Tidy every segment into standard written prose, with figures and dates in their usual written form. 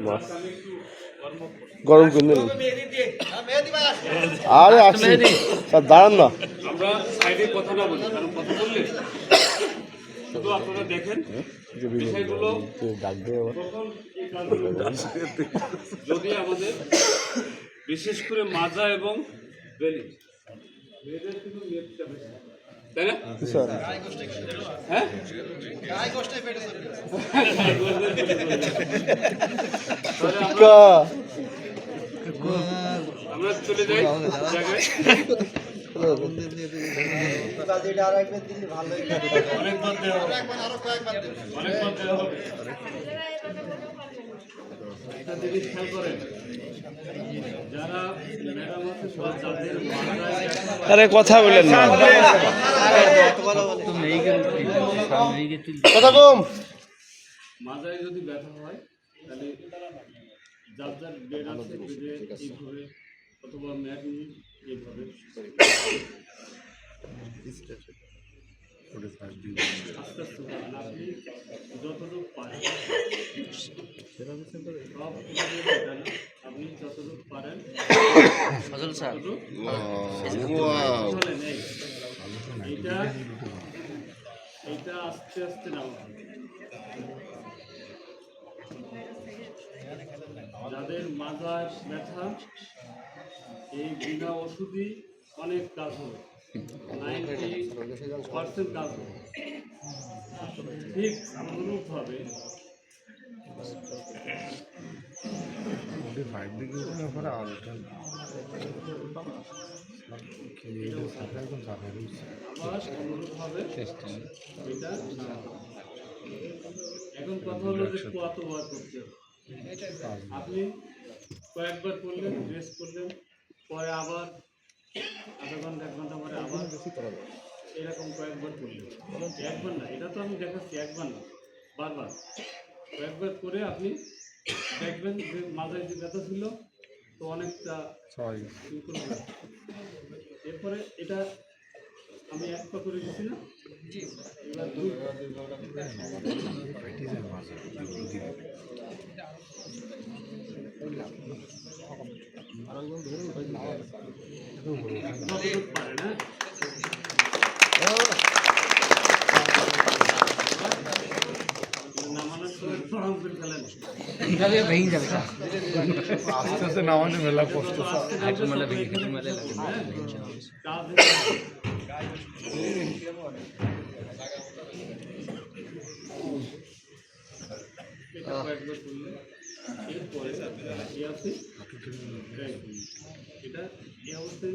মাছ গরম করে আরে আসছি স্যার দাঁড়ান না। আমরা সাইডে কথা না বলি, কারণ কথা বললে শুধু আপনারা দেখেন বিষয়গুলো। যদি আমাদের বিশেষ করে মাজা এবং বেলি মেয়েদের কিন্তু মেয়েটা বেশি, তাই না? হ্যাঁ, আমরা চলে যাই জায়গায়। একটা জিনিস খেয়াল করেন, যারা ম্যাডাম আছে সব যাদের আরে কথা বলেন না, কথা কম। মাজায় যদি ব্যথা হয় তাহলে যার যার বেড আছে বেডে এইভাবে অথবা ম্যাট নিয়ে এইভাবে আস্তে আস্তে করেন। আপনি যতটুকু পারেন সব আপনি যতটুকু পারেন এইটা আস্তে আস্তে নেওয়া হবে। যাদের মাজায় ব্যথা এই বিনা ওষুধই অনেক কাজ হবে, 90% কাজ হবে। ঠিক অনুরূপভাবে এটা এখন কথা হলো যে কতবার করতে হবে। আপনি কয়েকবার করলেন, রেস্ট করলেন, পরে আবার আধা ঘন্টা 1 ঘন্টা পরে আবার এরকম কয়েকবার করলেন। একবার না, এটা তো আমি দেখাচ্ছি, একবার না, বারবার কয়েকবার করে আপনি দেখবেন যে মাথায় যে ব্যথা ছিল তো অনেকটা। এরপরে এটা আমি এক পা করে দিচ্ছি না, এবার 2 পা। পারে না নামানোর সময় প্রণাম করে ফেলেন। আস্তে আস্তে নামানো মেলা কষ্ট। এটা এই অবস্থায়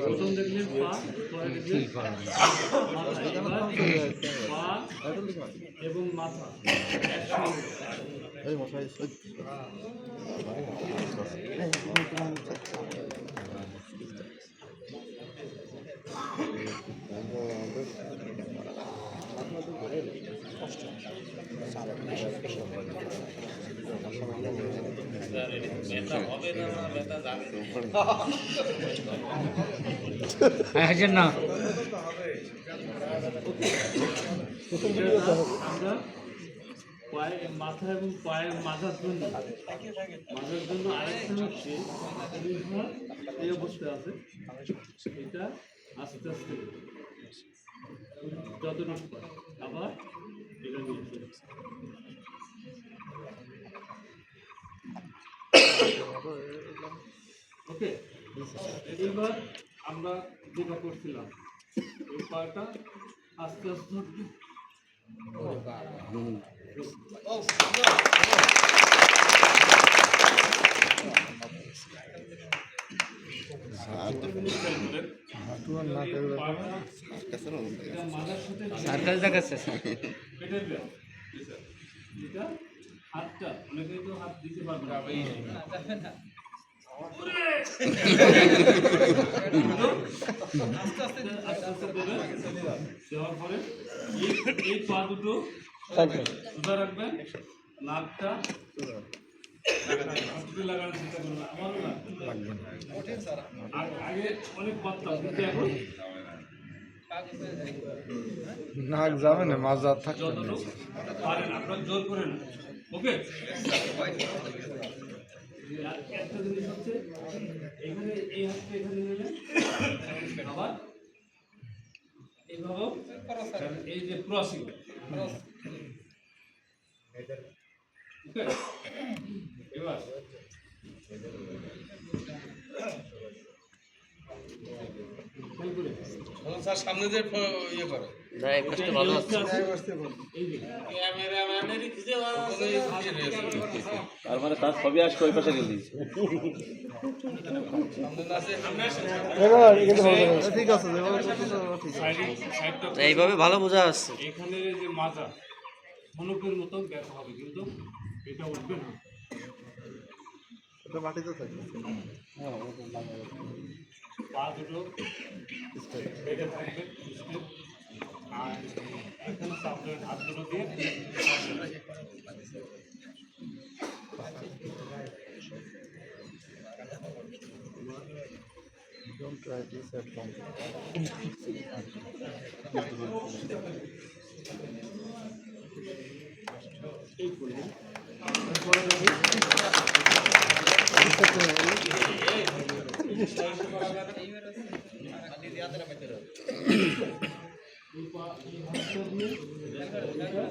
প্রথম দেখলেন পা, পরে দেখলেন পা এবং মাথা না আমরা পায়ে মাথা এবং পায়ের মাথার জন্য আরেকটা হচ্ছে এই অবস্থায় আছে। এটা আস্তে আস্তে যতটুকু পারে আবার এটা নিয়ে ওকে। এইবার আমরা যেটা করছিলাম এই পাটা আস্তে আস্তে হাতটা অনেকে তো হাত দিতে পারবে না, আস্তে আস্তে দেবে। দেওয়ার পরে এই পা দুটো সোজা রাখবেন, নাকটা লাগানোর চেষ্টা করবেন। আমারও লাগবে না, আগে অনেক পাততাম, কিন্তু এখন নাক যাবে না, মাজা থাকবে না। যতটুকু পারেন আপনার জোর করে না। ওকে, আর একটা জিনিস হচ্ছে এখানে এই হাতটা এখানে নিলেন, আবার এইভাবেও এই যে ক্রসিং। ওকে, এবার স্যার সামনে যে ইয়ে করে তার মানে তার ছবি আসবে ওই পাশে গেলি ঠিক আছে, এইভাবে ভালো বোঝা যাচ্ছে। এখানে যে মাজা ধনুকের মতো ব্যথা হবে, কিন্তু এটা উঠবে না। মাটিতে থাকবে। পা দুটো বেঁধে থাকবে, আর এখানে চাপলেন হাত দুটো দিয়ে। Don't try this at home. এই করলেন, এই পা এই হাতটা দিয়ে এটা টানতে হবে।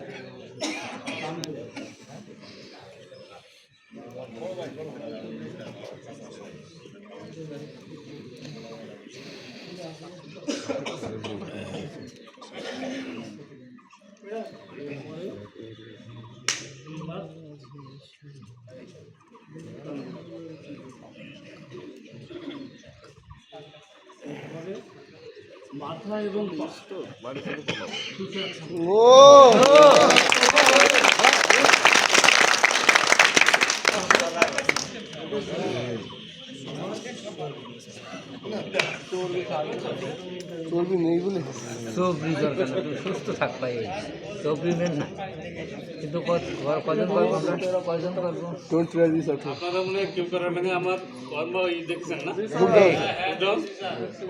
মাথা এবং চর্বি নেই বলে চর্বি দরকার না, তুমি সুস্থ থাকবা। এই চর্বি মেন না, কিন্তু কজন করবো আমরা, কজন করবো। Don't try this at home. আপনারা মনে হয় কেউ করার মানে আমার কর্ম দেখছেন না,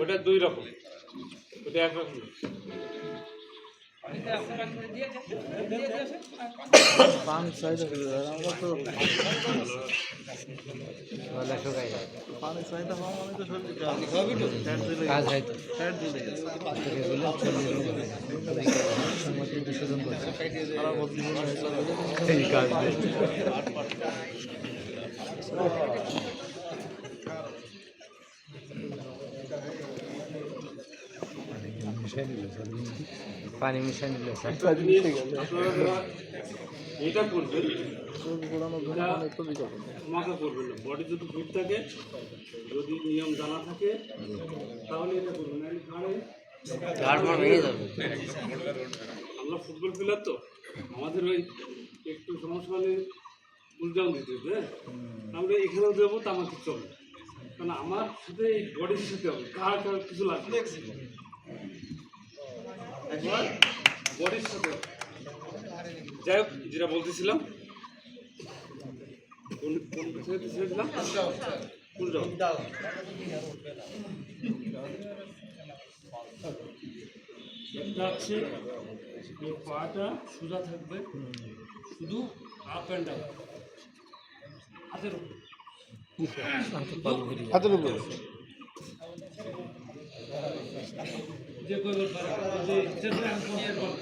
ওটা দুই রকম, ওটা একরকম। পান সাইড আমরা তো গলা শুকাই যায়, পানের সাইডটা হওয়া মানে তো শরীর কাজ হয়তো ফ্যাট দিলে গেছে। দুশোজন করছে সারা বছর এই কাজ। পানি মিশাই নিল স্যার। আপনারা এটা করবেন, চর্বি ঘোরানোর জন্য অনেক তো বিকল্প নেই। আমাকে করবেন না। বডি যদি ফিট থাকে, যদি নিয়ম জানা থাকে, তাহলে এটা করবেন। আমরা ফুটবল প্লেয়ার তো, আমাদের ওই একটু সমস্যা হলে উল্টাও দিতে হবে। আমরা এখানেও দেবো, তা আমার কিছু হবে, কারণ আমার সাথে এই বডির সাথে হবে, কার কিছু লাগবে একবার বডির সাথে। যাই হোক, যেটা বলতেছিলাম, কোন বিষয়ে ছিলাম, উল্টাও। একটা হচ্ছে এই পাটা সোজা থাকবে, শুধু আপ অ্যান্ড ডাউন, হাতের উপর, হাতের উপরে যে করবে পারে, যে আমি পঞ্চায়েত বলবো।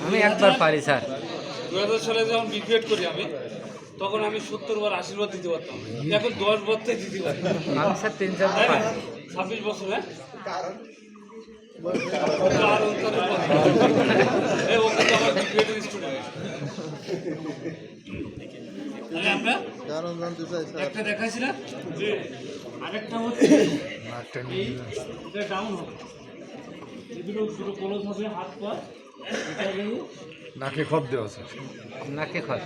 আমি একবার পারি স্যার। 2000 সালে যখন বিক্রিয়েট করি আমি, তখন আমি 70 বার আশীর্বাদ দিতে পারতাম, এখন 10 বার থেকে দিতে পারি। আমি স্যার 3-4 বার পারি। 26 বছর, হ্যাঁ ওকে তো আমার বিক্রিয়েটের স্টুডেন্ট। আমরা কারণ জানতে চাই স্যার। একটা দেখাইছি না, যে আরেকটা হচ্ছে এই এটা ডাউন হবে, এগুলো দুটো ক্লোজ হবে, হাত পা এটা গেলে নাকে খপ দেওয়া স্যার। নাকে খত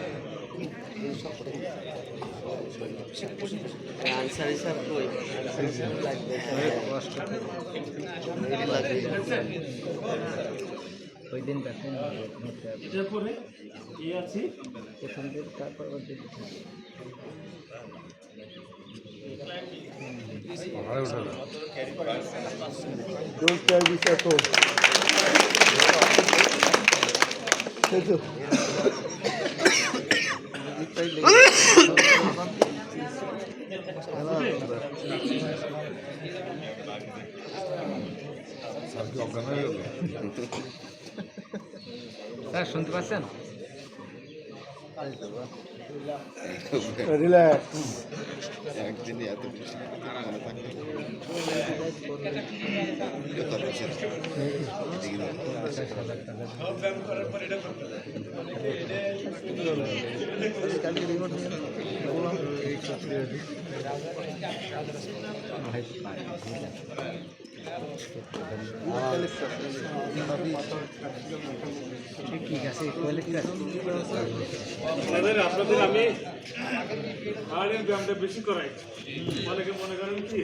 আনসারি স্যার কই কষ্ট ওই দিন দেখেন এটার পরে এই আছে প্রথম দিন তারপর ওর দিন স্যার শুনতে পাচ্ছেন? একদিনই এত বেশি মনে থাকে কালকে রিমোট নিয়ে বললাম ঠিক আছে আপনাদের আমি হাড়ের ব্যায়ামটা বেশি করাই অনেকে মনে করেন কি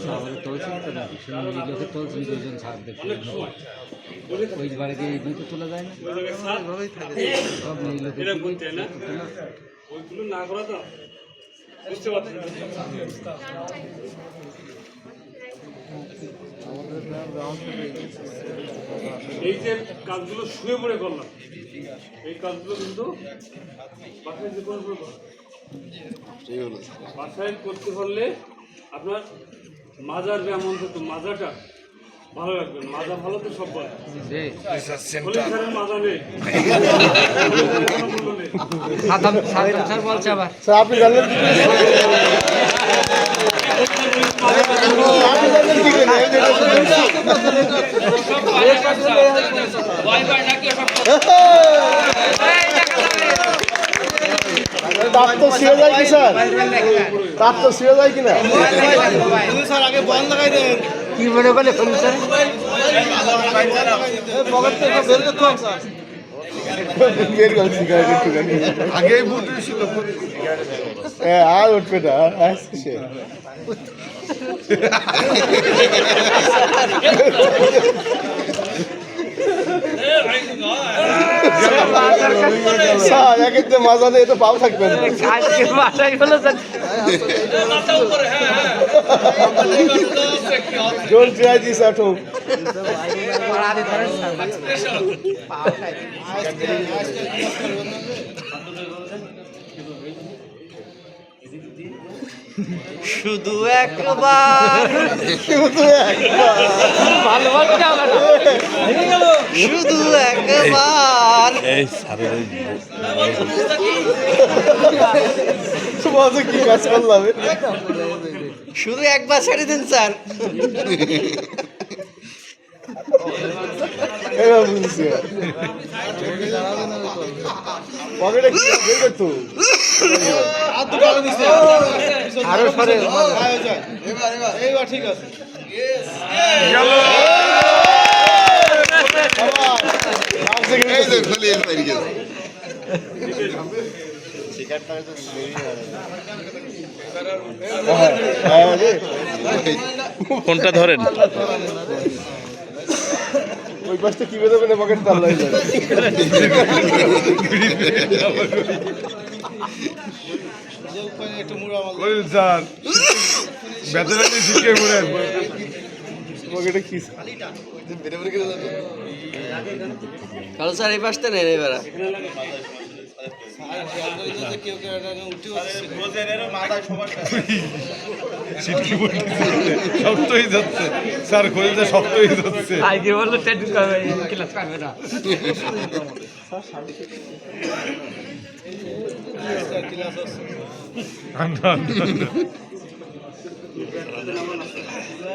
আমাদের তুলছেন তো না লোকে তুলছেন দুজন ছাড় দেখুন ওই বাড়িতে এই দুটো তোলা যায় না সব মেয়ে লোকে এটা বলতে না ওইগুলো না করা তো বুঝতে পারছেন এই যে কাজগুলো শুয়ে পড়ে করলাম এই কাজগুলো কিন্তু বাসায় যে কোনো বাসায় করতে পারলে আপনার মাজার ব্যায়াম অন্তত মাজাটা ভালো রাখবেন মাজা ভালো তো সব বলে মাজা নেই স্যার বলছে আবার আপনি জানলেন দাঁত তো ছিঁড়ে যায় কি স্যার দাঁত তো ছিঁড়ে যায় কিনা স্যার আগে বল লাগাই দেন কি মনে করলে স্যার বের করে সিগারেট একটুখানি আগেই বুট ছিল আর উঠবে না আসছে সে মাজা দিয়ে তো পাও থাকবে জোর চেয়েছি সাঠো শুধু একবার শুধু শুধু একবার মজা কি কাজ করলাম শুধু একবার ছেড়ে দিন স্যার এবার বুঝছি পকেটে কি বের করতো আরো সরে এইবার ঠিক আছে কোনটা ধরেন ওই পাশটা কি বেরোবে না পকেট তাল্লা হয়ে যাবে পকেটে কি কারণ স্যার এই পাশটা নেই এবার শক্ত হয়ে যাচ্ছে স্যার খোঁজে শক্ত হয়ে যাচ্ছে আজকে বললো ক্লাস করবে না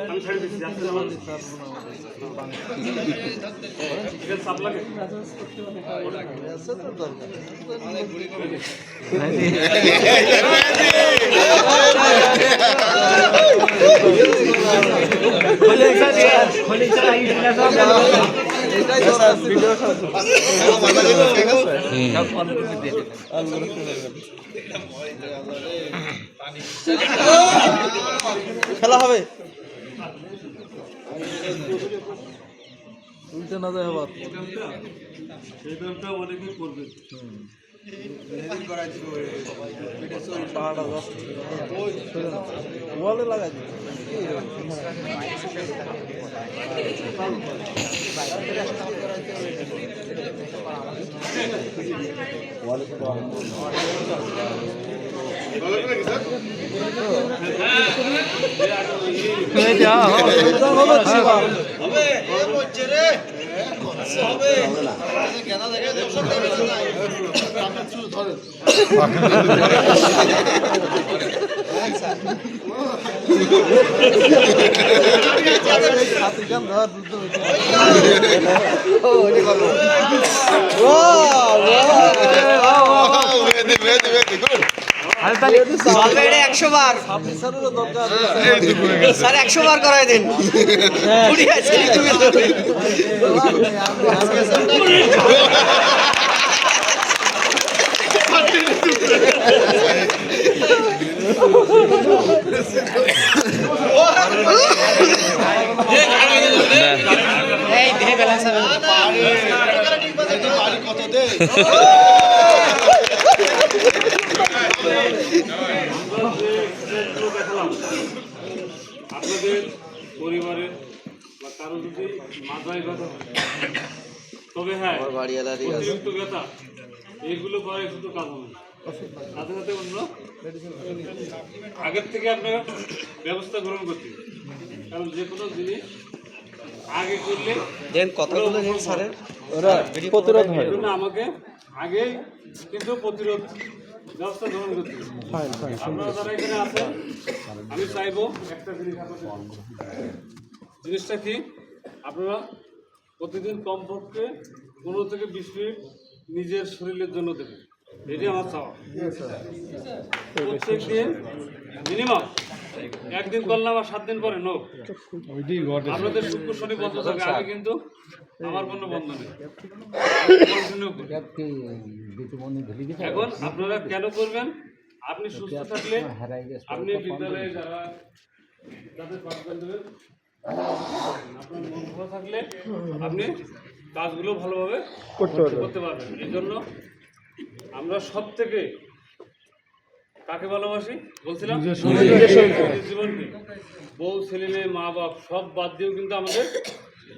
আমি ছেড়ে দিচ্ছি যাচ্ছে আমার সাপ লাগে খোলে খেলা হবে উল্টে না যায় আবার সেই ব্যায়ামটা অনেকেই করবে। ওয়ালে লাগাই অলরেডি 100 বার স্যার 100 বার করাই দিন উড়ি আছে তুমি এই দেহে ব্যালেন্স হবে কত দে আপনাদের পরিবারের বা কারো যদি মাথায় ব্যথা হয়, তবে হ্যাঁ অতিরিক্ত ব্যথা এইগুলো করে শুধু কাজ হবে না। সাথে সাথে অন্য আগের থেকে আপনার ব্যবস্থা গ্রহণ করতে হবে। কারণ যে কোনো জিনিস আগে করলে দেন কথাগুলো দেন স্যারের প্রতিরোধ হয় জন্য আমাকে আগেই কিন্তু প্রতিরোধ ব্যবস্থা গ্রহণ করতে হবে। আপনারা যারা এখানে আছেন আমি চাইবো একটা জিনিস আপনাদের, জিনিসটা কি আপনারা প্রতিদিন কমপক্ষে 15 থেকে 20 মিনিট নিজের শরীরের জন্য দেবেন, এটি আমার চাওয়া। প্রত্যেক দিন মিনিমাম একদিন করলাম আর 7 দিন পরে নো। আপনাদের শুক্র শনি বন্ধ থাকে, আমি কিন্তু আমার কোনো বন্ধ নেই। এখন আপনারা কেন করবেন? আপনি সুস্থ থাকলে আপনি বিদ্যালয়ে যাদের পাঠদান দেবেন, আপনার মন ভালো থাকলে আপনি কাজগুলো ভালোভাবে করতে পারবেন। এই জন্য আমরা সব থেকে কাকে ভালোবাসি বলছিলাম? নিজের জীবনকে, বউ ছেলে মেয়ে মা বাপ সব বাদ দিয়েও কিন্তু আমাদের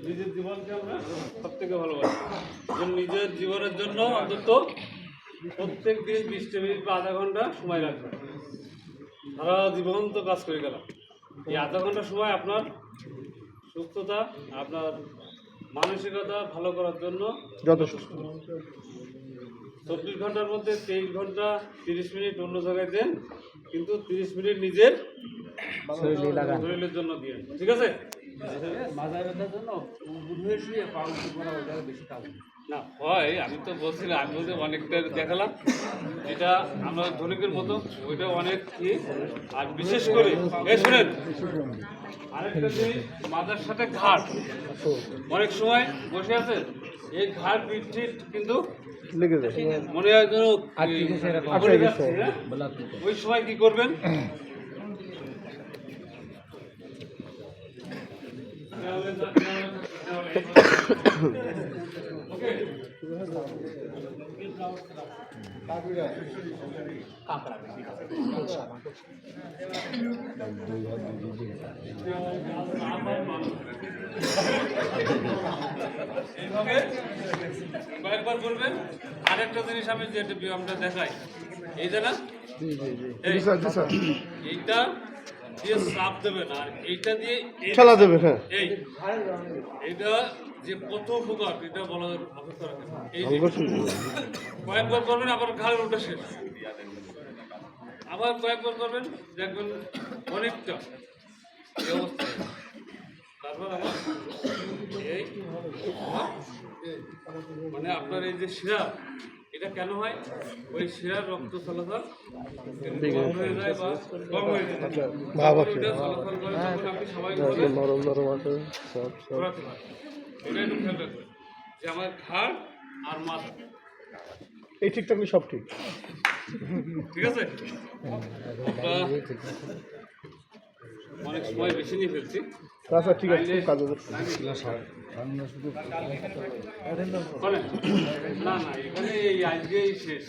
নিজের জীবনকে আমরা সব থেকে ভালোবাসি। নিজের জীবনের জন্য অন্তত প্রত্যেক দিন 20 মিনিট বা আধা ঘন্টা সময় রাখবেন। সারা জীবন তো কাজ করে গেলাম, এই আধা ঘন্টা সময় আপনার সুস্থতা, আপনার মানসিকতা ভালো করার জন্য যথেষ্ট। 24 ঘন্টার মধ্যে 23 ঘন্টা 30 মিনিট অন্য জায়গায় দেন, কিন্তু 30 মিনিট নিজের শরীরের জন্য দিয়ে, ঠিক আছে? মাথায় ব্যথার জন্য বুধহয়ে শুয়ে পা উঁচু করা ওটা বেশি কাজ না হয়। আমি তো বলছিলাম, আমি বলতে অনেকটা দেখালাম, এটা আমরা ধনিকের মতো ওইটা অনেক কি। আর বিশেষ করে এই শুনেন আরেকটা জিনিস, মাথার সাথে ঘাট অনেক সময় বসে আছে, এই ঘাট পিঠ কিন্তু মনে হয় যেন ওই সময় কি করবেন? এইভাবে কয়েকবার বলবেন। আরেকটা জিনিস আমি যেটা আমরা দেখাই, এইটা না, এইটা দিয়ে চাপ দেবেন আর এইটা দিয়ে খেলা দেবে। হ্যাঁ, এইটা যে কত উপকার এটা বলার অপেক্ষা রাখেন। এই কয়েকবার করবেন, আবার ঘাড়ের ওটা শেষ, আবার কয়েকবার করবেন, দেখবেন অনেকটা এই অবস্থা। তারপর আবার এই মানে আপনার এই যে শিরা, এটা কেন হয়? ওই শিরার রক্ত চলাচল কম হয়ে যায় বা কম হয়ে যায়, চলাচল করে তখন আপনি সবাই এটা একটু খেয়াল রাখবেন। যে আমার ঘাড় আর মাথা, এই ঠিক থাকলে সব ঠিক। ঠিক আছে? অনেক সময় বেশি নিয়ে ফেলছি। আচ্ছা ঠিক আছে, খুব কাজ হবে। শুধু বলেন। না না, এখানে এই আজকেই শেষ।